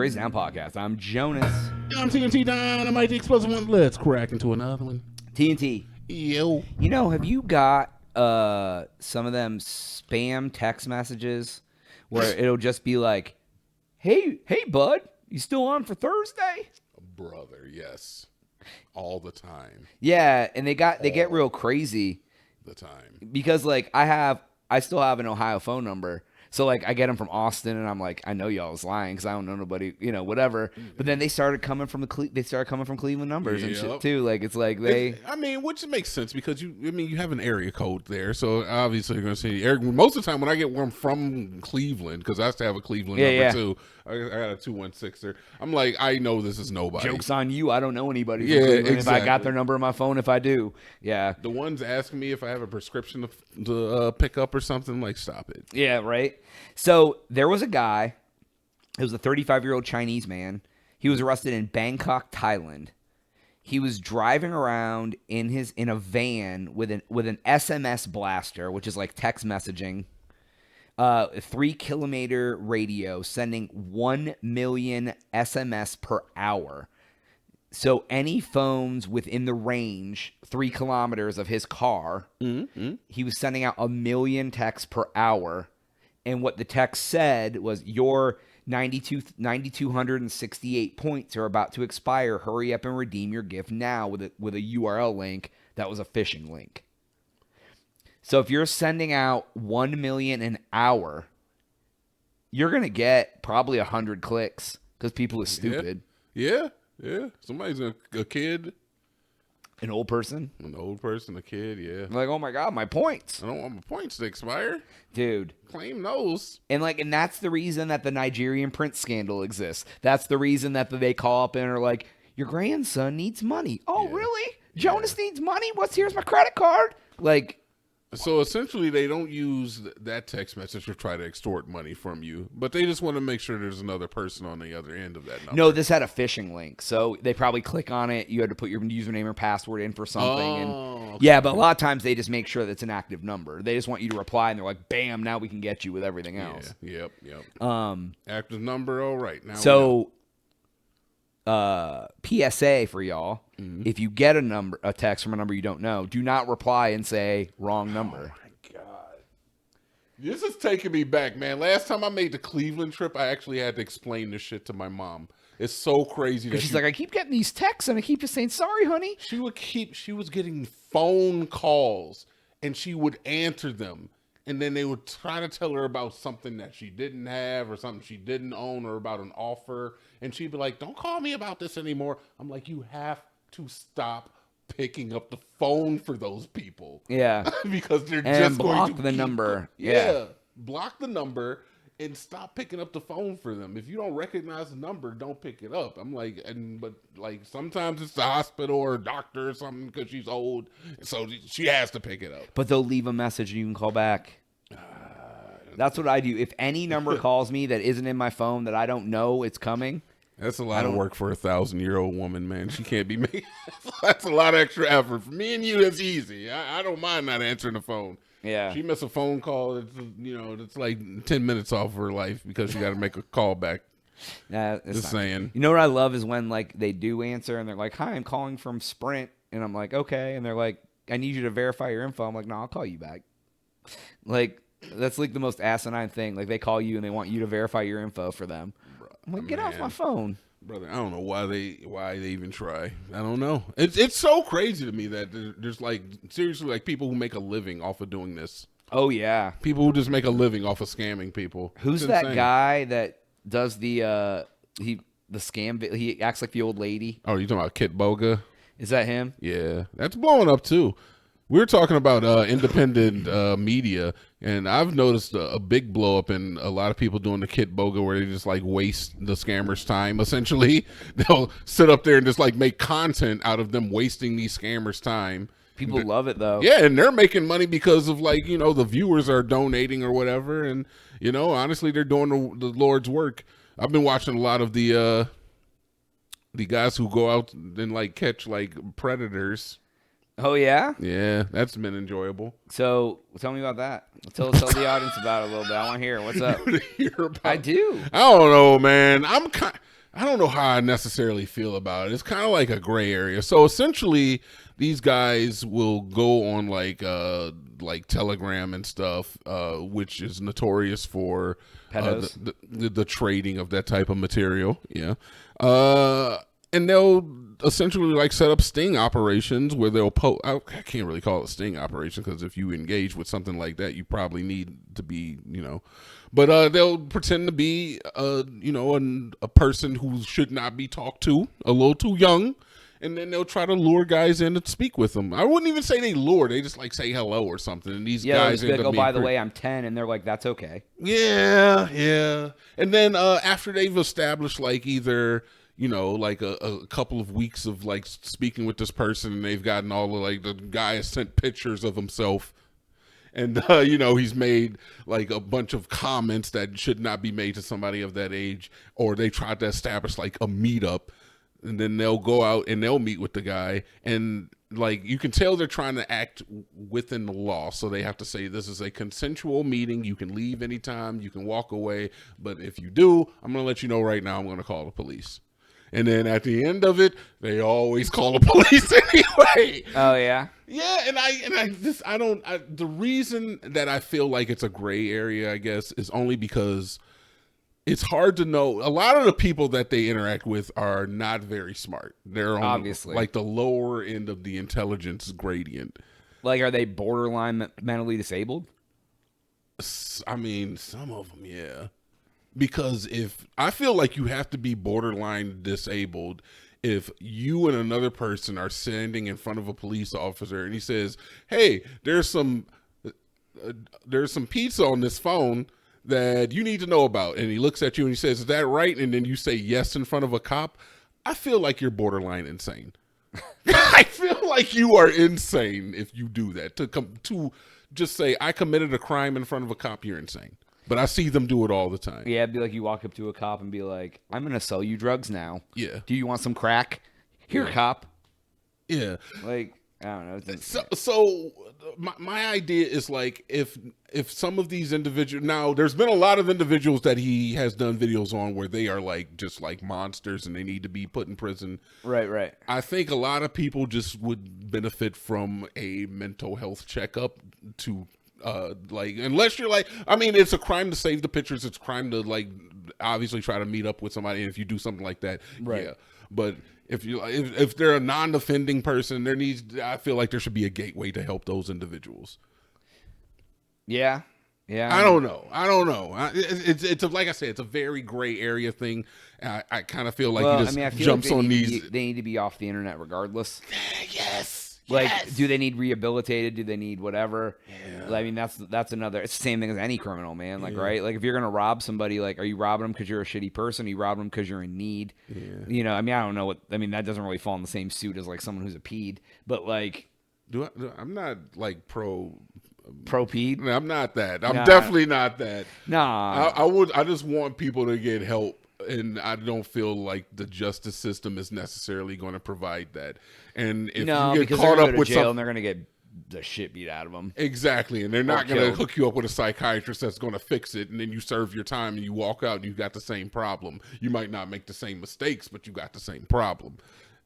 Crazy Town Podcast. I'm Jonas. I'm TNT Dynamite, the explosive one. Let's crack into another one. TNT. Yo. You know, have you got some of them spam text messages where it'll just be like, hey, bud, you still on for Thursday? Brother, yes. All the time. Yeah, and they get real crazy. The time. Because, like, I still have an Ohio phone number. So, like, I get them from Austin, and I'm like, I know y'all was lying because I don't know nobody, you know, whatever. But then they started coming from Cleveland numbers and shit too. like which makes sense because you have an area code there, so obviously you're gonna see Eric. Most of the time when I get one from Cleveland, because I used to have a Cleveland number too. I got a 216 there. I'm like, I know this is nobody. Joke's on you. I don't know anybody from Cleveland. Exactly. If I got their number on my phone, if I do, yeah. The ones asking me if I have a prescription to pick up or something, like, stop it. Yeah, right. So there was a guy. It was a 35-year-old Chinese man. He was arrested in Bangkok, Thailand. He was driving around in a van with an SMS blaster, which is like text messaging. A 3-kilometer radio sending 1 million SMS per hour. So any phones within the range 3 kilometers of his car, he was sending out 1 million texts per hour. And what the text said was, your 9,268 points are about to expire. Hurry up and redeem your gift now with a URL link that was a phishing link. So if you're sending out 1 million an hour, you're going to get probably 100 clicks because people are stupid. Yeah. Somebody's a kid. An old person. A kid, yeah. Like, oh my God, my points. I don't want my points to expire. Dude. Claim those. And that's the reason that the Nigerian prince scandal exists. That's the reason that they call up and are like, your grandson needs money. Oh, really? Jonas needs money? Here's my credit card. Like, so essentially, they don't use that text message to try to extort money from you, but they just want to make sure there's another person on the other end of that number. No, this had a phishing link, so they probably click on it. You had to put your username or password in for something. Okay. Yeah, but a lot of times they just make sure that it's an active number. They just want you to reply, and they're like, bam, now we can get you with everything else. Yeah, yep. Active number, all right. Now so, PSA for y'all. If you get a text from a number you don't know, do not reply and say wrong number. Oh my God. This is taking me back, man. Last time I made the Cleveland trip, I actually had to explain this shit to my mom. It's so crazy that she's like, I keep getting these texts and I keep just saying, sorry, honey. She was getting phone calls and she would answer them. And then they would try to tell her about something that she didn't have or something she didn't own or about an offer. And she'd be like, don't call me about this anymore. I'm like, you have to stop picking up the phone for those people. Yeah. Because they're and just block going to the number. Yeah. Block the number and stop picking up the phone for them. If you don't recognize the number, don't pick it up. I'm like, but sometimes it's the hospital or a doctor or something because she's old. So she has to pick it up. But they'll leave a message and you can call back. That's what I do. If any number calls me that isn't in my phone that I don't know it's coming. That's a lot of work for a 1,000-year-old woman, man. She can't be making. That's a lot of extra effort. For me and you, that's easy. I don't mind not answering the phone. Yeah. She missed a phone call. It's like 10 minutes off of her life because she got to make a call back. Just saying. You know what I love is when they do answer and they're like, "Hi, I'm calling from Sprint," and I'm like, "Okay," and they're like, "I need you to verify your info." I'm like, "No, I'll call you back." Like, that's like the most asinine thing. Like, they call you and they want you to verify your info for them. I'm like, get off my phone. Brother, I don't know why they even try. I don't know. It's so crazy to me that there's seriously people who make a living off of doing this. Oh yeah. People who just make a living off of scamming people. Who's that guy that does the scam? He acts like the old lady. Oh, you talking about Kitboga? Is that him? Yeah. That's blowing up too. We're talking about independent media, and I've noticed a big blow up in a lot of people doing the Kitboga where they just waste the scammers' time. Essentially, they'll sit up there and just make content out of them wasting these scammers' time. People love it though. Yeah, and they're making money because of the viewers are donating or whatever, and honestly, they're doing the Lord's work. I've been watching a lot of the guys who go out and catch predators. Oh yeah. Yeah, that's been enjoyable. So tell me about that. Tell the audience about it a little bit. I want to hear what's up. To hear about I do. I don't know, man. I don't know how I necessarily feel about it. It's kind of like a gray area. So essentially, these guys will go on like Telegram and stuff, which is notorious for Pedos. the trading of that type of material. Yeah, and they'll essentially like set up sting operations where they'll I can't really call it a sting operation because if you engage with something like that, you probably need to be, but they'll pretend to be, a person who should not be talked to, a little too young, and then they'll try to lure guys in to speak with them. I wouldn't even say they lure; they just like say hello or something. And these guys end up go, being by the way, I'm 10, and they're like, that's okay. Yeah. And then after they've established like either, like a couple of weeks of like speaking with this person, and they've gotten all of like the guy has sent pictures of himself, and he's made like a bunch of comments that should not be made to somebody of that age, or they tried to establish like a meetup, and then they'll go out and they'll meet with the guy, and like you can tell they're trying to act within the law, so they have to say this is a consensual meeting, you can leave anytime, you can walk away, but if you do, I'm gonna let you know right now, I'm gonna call the police. And then at the end of it, they always call the police anyway. Oh yeah. Yeah, the reason that I feel like it's a gray area, I guess, is only because it's hard to know. A lot of the people that they interact with are not very smart. They're on Obviously like the lower end of the intelligence gradient. Like, are they borderline mentally disabled? I mean, some of them, yeah. Because if I feel like you have to be borderline disabled if you and another person are standing in front of a police officer and he says, "Hey, there's some pizza on this phone that you need to know about," and he looks at you and he says, "Is that right?" and then you say yes in front of a cop, I feel like you're borderline insane. I feel like you are insane if you do that. To just say I committed a crime in front of a cop, you're insane. But I see them do it all the time. Yeah, it'd be like you walk up to a cop and be like, "I'm going to sell you drugs now. Yeah. Do you want some crack? Here, cop." Yeah. Like, I don't know. So my idea is like if some of these individuals, now there's been a lot of individuals that he has done videos on where they are like just like monsters and they need to be put in prison. Right. I think a lot of people just would benefit from a mental health checkup to like, unless you're like, I mean, it's a crime to save the pictures. It's a crime to like obviously try to meet up with somebody. And if you do something like that, right. Yeah. But if they're a non-offending person, I feel like there should be a gateway to help those individuals. Yeah. I don't know. It's like I said, it's a very gray area thing. I kind of feel like he just jumps on these. They need to be off the internet regardless. Yes. Like, do they need rehabilitated? Do they need whatever? Yeah. I mean, that's another. It's the same thing as any criminal, man. Like, right? Like, if you're gonna rob somebody, like, are you robbing them because you're a shitty person? Are you robbing them because you're in need? Yeah. I mean, I don't know what. I mean, that doesn't really fall in the same suit as like someone who's a pede. But like, I'm not like pro pede. I'm not that. I'm definitely not that. Nah. I just want people to get help. And I don't feel like the justice system is necessarily going to provide that. And if you get caught up with jail and they're going to get the shit beat out of them. Exactly. And they're not going to hook you up with a psychiatrist that's going to fix it. And then you serve your time and you walk out and you got the same problem. You might not make the same mistakes, but you got the same problem.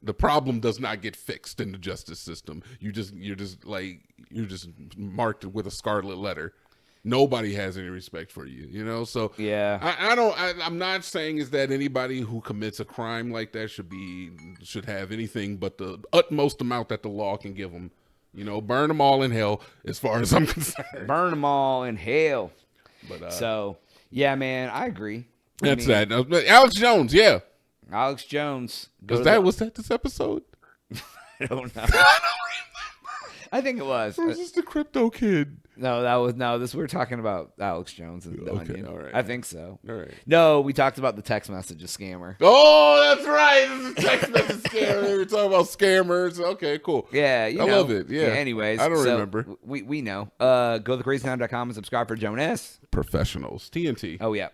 The problem does not get fixed in the justice system. You're just marked with a scarlet letter. Nobody has any respect for you, So yeah, I'm not saying is that anybody who commits a crime like that should have anything but the utmost amount that the law can give them. Burn them all in hell, as far as I'm concerned. Burn them all in hell. But so yeah, man, I agree. That. Alex Jones, yeah. Alex Jones. Was that this episode? I don't know. I think it was. Or was this the crypto kid? No, we were talking about Alex Jones and okay, all right. I think so. All right. No, we talked about the text message scammer. Oh, that's right. This is a text message scammer. We were talking about scammers. Okay, cool. Yeah, I love it. Yeah. Anyways, I don't remember. We know. Go to thecrazytown.com and subscribe for Jonas. Professionals. TNT. Oh yeah.